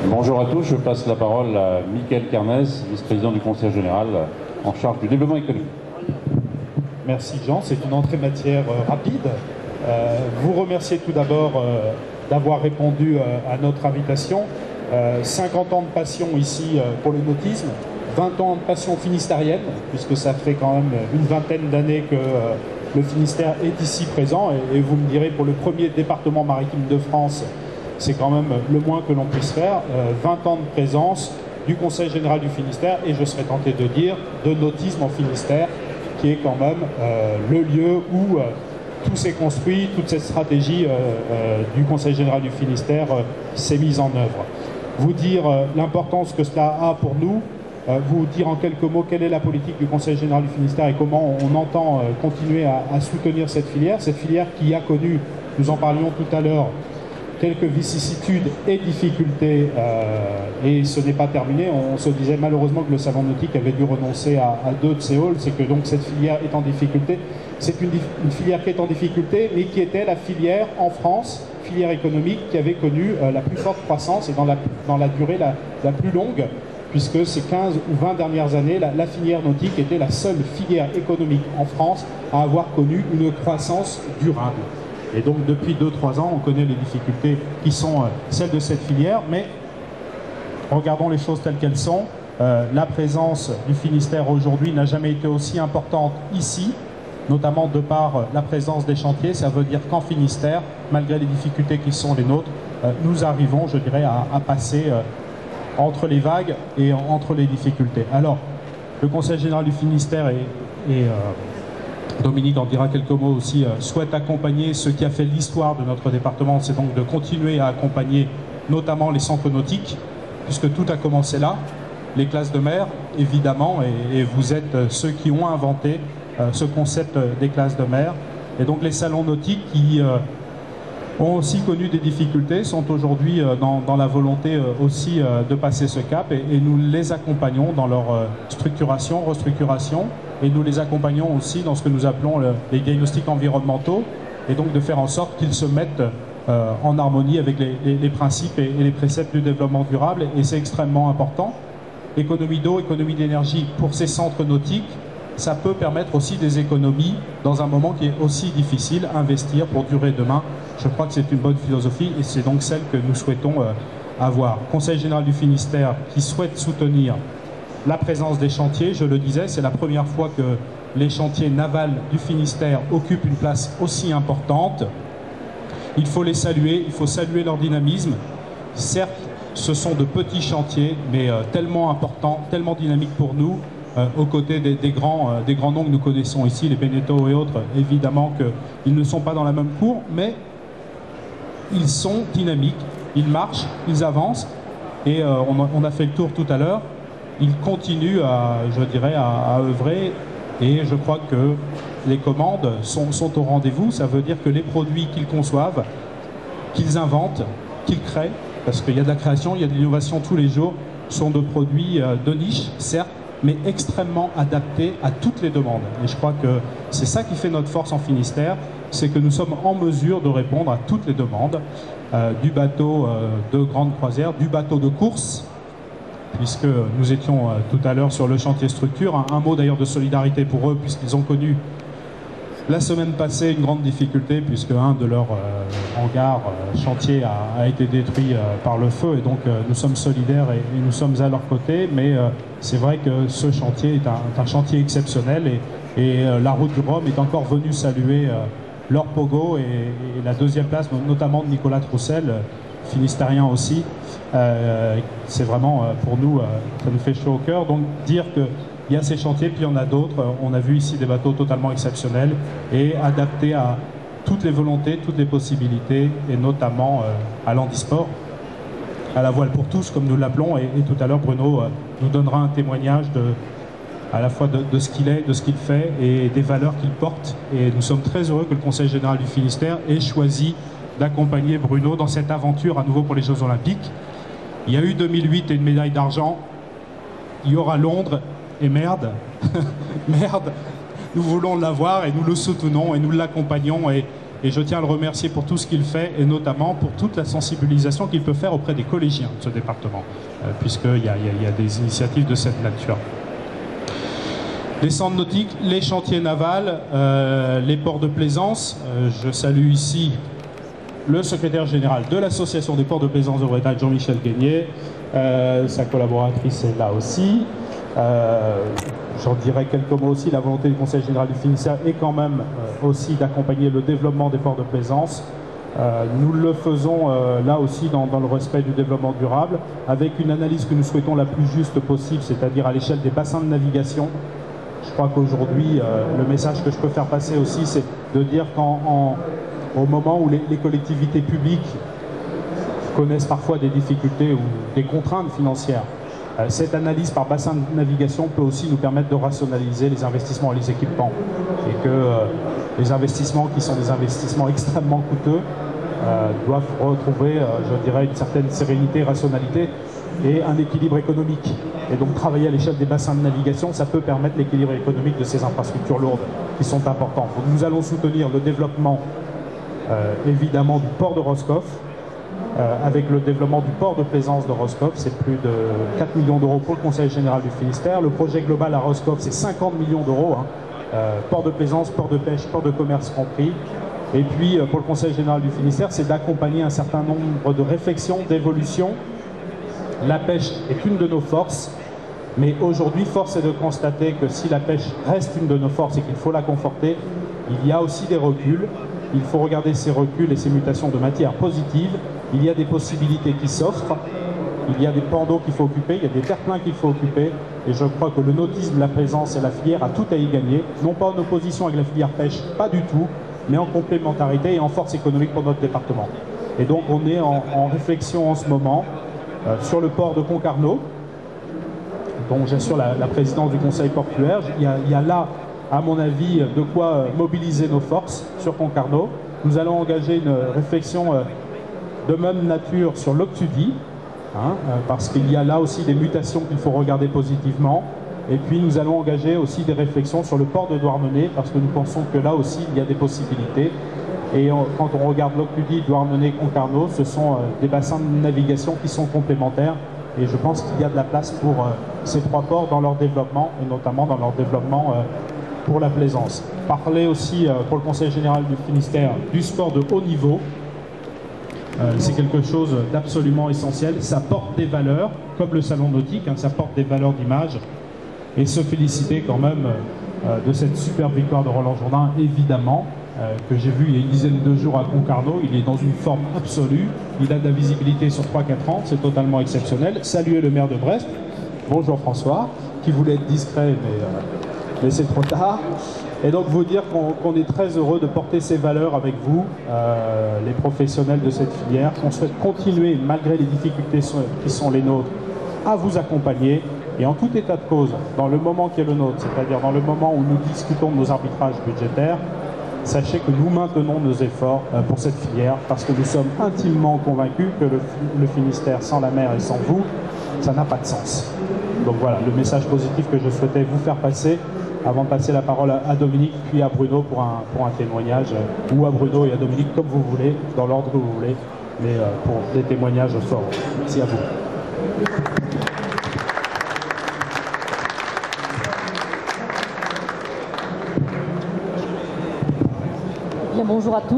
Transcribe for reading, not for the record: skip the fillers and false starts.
Bonjour à tous, je passe la parole à Michael Carnez, vice-président du Conseil général en charge du développement économique. Merci Jean, c'est une entrée matière rapide. Vous remercier tout d'abord d'avoir répondu à notre invitation. 50 ans de passion ici pour le nautisme, 20 ans de passion finistérienne, puisque ça fait quand même une vingtaine d'années que le Finistère est ici présent, et vous me direz, pour le premier département maritime de France, c'est quand même le moins que l'on puisse faire. 20 ans de présence du Conseil général du Finistère, et je serais tenté de dire de nautisme en Finistère, qui est quand même le lieu où tout s'est construit, toute cette stratégie du Conseil général du Finistère s'est mise en œuvre. Vous dire l'importance que cela a pour nous, vous dire en quelques mots quelle est la politique du Conseil général du Finistère et comment on entend continuer à soutenir cette filière qui a connu, nous en parlions tout à l'heure, quelques vicissitudes et difficultés, et ce n'est pas terminé. On se disait malheureusement que le salon nautique avait dû renoncer à 2 de ses halls, c'est que donc cette filière est en difficulté. C'est une filière qui est en difficulté, mais qui était la filière en France, filière économique, qui avait connu la plus forte croissance et dans la durée la plus longue, puisque ces 15 ou 20 dernières années, la filière nautique était la seule filière économique en France à avoir connu une croissance durable. Et donc depuis 2-3 ans, on connaît les difficultés qui sont celles de cette filière, mais regardons les choses telles qu'elles sont. La présence du Finistère aujourd'hui n'a jamais été aussi importante ici, notamment de par la présence des chantiers. Ça veut dire qu'en Finistère, malgré les difficultés qui sont les nôtres, nous arrivons, je dirais, à passer entre les vagues et entre les difficultés. Alors, le Conseil général du Finistère et Dominique en dira quelques mots aussi, souhaite accompagner ce qui a fait l'histoire de notre département, c'est donc de continuer à accompagner notamment les centres nautiques, puisque tout a commencé là, les classes de mer, évidemment, et vous êtes ceux qui ont inventé ce concept des classes de mer. Et donc les salons nautiques qui ont aussi connu des difficultés, sont aujourd'hui dans la volonté aussi de passer ce cap, et nous les accompagnons dans leur structuration, restructuration, et nous les accompagnons aussi dans ce que nous appelons les diagnostics environnementaux, et donc de faire en sorte qu'ils se mettent en harmonie avec les principes et les préceptes du développement durable, et c'est extrêmement important. Économie d'eau, économie d'énergie pour ces centres nautiques, ça peut permettre aussi des économies dans un moment qui est aussi difficile, investir pour durer demain. Je crois que c'est une bonne philosophie et c'est donc celle que nous souhaitons avoir. Conseil général du Finistère qui souhaite soutenir la présence des chantiers, je le disais, c'est la première fois que les chantiers navals du Finistère occupent une place aussi importante. Il faut les saluer, il faut saluer leur dynamisme. Certes, ce sont de petits chantiers, mais tellement importants, tellement dynamiques pour nous, aux côtés des grands noms que nous connaissons ici, les Beneteau et autres. Évidemment qu'ils ne sont pas dans la même cour, mais ils sont dynamiques, ils marchent, ils avancent, et on a fait le tour tout à l'heure. Ils continuent je dirais, à œuvrer, et je crois que les commandes sont au rendez-vous. Ça veut dire que les produits qu'ils conçoivent, qu'ils inventent, qu'ils créent, parce qu'il y a de la création, il y a de l'innovation tous les jours, sont de produits de niche, certes, mais extrêmement adaptés à toutes les demandes. Et je crois que c'est ça qui fait notre force en Finistère, c'est que nous sommes en mesure de répondre à toutes les demandes, du bateau de grande croisière, du bateau de course, puisque nous étions tout à l'heure sur le chantier structure. Un mot d'ailleurs de solidarité pour eux, puisqu'ils ont connu la semaine passée une grande difficulté, puisque un de leurs hangars chantiers a été détruit par le feu, et donc nous sommes solidaires et nous sommes à leur côté, mais c'est vrai que ce chantier est un chantier exceptionnel, et la route du Rhum est encore venue saluer leur pogo, et la deuxième place, notamment de Nicolas Troussel, finistérien aussi. C'est vraiment pour nous, ça nous fait chaud au cœur. Donc dire qu'il y a ces chantiers, puis il y en a d'autres. On a vu ici des bateaux totalement exceptionnels et adaptés à toutes les volontés, toutes les possibilités, et notamment à l'handisport, à la voile pour tous, comme nous l'appelons. Et tout à l'heure, Bruno nous donnera un témoignage à la fois de ce qu'il est, de ce qu'il fait et des valeurs qu'il porte. Et nous sommes très heureux que le Conseil général du Finistère ait choisi d'accompagner Bruno dans cette aventure à nouveau pour les Jeux Olympiques. Il y a eu 2008 et une médaille d'argent. Il y aura Londres, et merde, merde, nous voulons l'avoir et nous le soutenons et nous l'accompagnons, et et je tiens à le remercier pour tout ce qu'il fait, et notamment pour toute la sensibilisation qu'il peut faire auprès des collégiens de ce département, puisqu'il y a des initiatives de cette nature. Les centres nautiques, les chantiers navals, les ports de plaisance. Je salue ici le secrétaire général de l'association des ports de plaisance de Bretagne, Jean-Michel Guénier. Sa collaboratrice est là aussi. J'en dirai quelques mots aussi. La volonté du Conseil général du Finistère est quand même aussi d'accompagner le développement des ports de plaisance. Nous le faisons là aussi dans le respect du développement durable, avec une analyse que nous souhaitons la plus juste possible, c'est-à-dire à l'échelle des bassins de navigation. Je crois qu'aujourd'hui, le message que je peux faire passer aussi, c'est de dire qu'au moment où les collectivités publiques connaissent parfois des difficultés ou des contraintes financières, cette analyse par bassin de navigation peut aussi nous permettre de rationaliser les investissements et les équipements. Et que les investissements qui sont des investissements extrêmement coûteux doivent retrouver, je dirais, une certaine sérénité, rationalité et un équilibre économique. Et donc travailler à l'échelle des bassins de navigation, ça peut permettre l'équilibre économique de ces infrastructures lourdes qui sont importantes. Donc nous allons soutenir le développement évidemment du port de Roscoff, avec le développement du port de plaisance de Roscoff, c'est plus de 4 millions d'euros pour le Conseil général du Finistère. Le projet global à Roscoff, c'est 50 millions d'euros, port de plaisance, port de pêche, port de commerce compris. Et puis pour le Conseil général du Finistère, c'est d'accompagner un certain nombre de réflexions, d'évolutions. La pêche est une de nos forces, mais aujourd'hui, force est de constater que si la pêche reste une de nos forces et qu'il faut la conforter, il y a aussi des reculs. Il faut regarder ces reculs et ces mutations de matière positive. Il y a des possibilités qui s'offrent, il y a des pans d'eau qu'il faut occuper, il y a des terre-pleins qu'il faut occuper, et je crois que le nautisme, la plaisance et la filière a tout à y gagner, non pas en opposition avec la filière pêche, pas du tout, mais en complémentarité et en force économique pour notre département. Et donc on est en réflexion en ce moment sur le port de Concarneau, dont j'assure la présidence du conseil portuaire. Il y a là, à mon avis, de quoi mobiliser nos forces sur Concarneau. Nous allons engager une réflexion de même nature sur l'Octudie, parce qu'il y a là aussi des mutations qu'il faut regarder positivement. Et puis nous allons engager aussi des réflexions sur le port de Douarnenez, parce que nous pensons que là aussi il y a des possibilités. Et quand on regarde l'Octudie, Douarnenez, Concarneau, ce sont des bassins de navigation qui sont complémentaires. Et je pense qu'il y a de la place pour ces trois ports dans leur développement, et notamment dans leur développement pour la plaisance. Parler aussi pour le Conseil général du Finistère du sport de haut niveau. C'est quelque chose d'absolument essentiel. Ça porte des valeurs, comme le salon nautique, ça porte des valeurs d'image. Et se féliciter quand même de cette superbe victoire de Roland Jourdain, évidemment, que j'ai vu il y a une dizaine de jours à Concarneau. Il est dans une forme absolue. Il a de la visibilité sur 3-4 ans. C'est totalement exceptionnel. Saluer le maire de Brest. Bonjour François, qui voulait être discret, mais c'est trop tard. Et donc vous dire qu'on est très heureux de porter ces valeurs avec vous, les professionnels de cette filière, qu'on souhaite continuer, malgré les difficultés qui sont les nôtres, à vous accompagner. Et en tout état de cause, dans le moment qui est le nôtre, c'est-à-dire dans le moment où nous discutons de nos arbitrages budgétaires, sachez que nous maintenons nos efforts pour cette filière, parce que nous sommes intimement convaincus que le Finistère sans la mer et sans vous, ça n'a pas de sens. Donc voilà, le message positif que je souhaitais vous faire passer, avant de passer la parole à Dominique, puis à Bruno pour un témoignage, ou à Bruno et à Dominique, comme vous voulez, dans l'ordre que vous voulez, mais pour des témoignages forts. Merci à vous. Bien, bonjour à tous.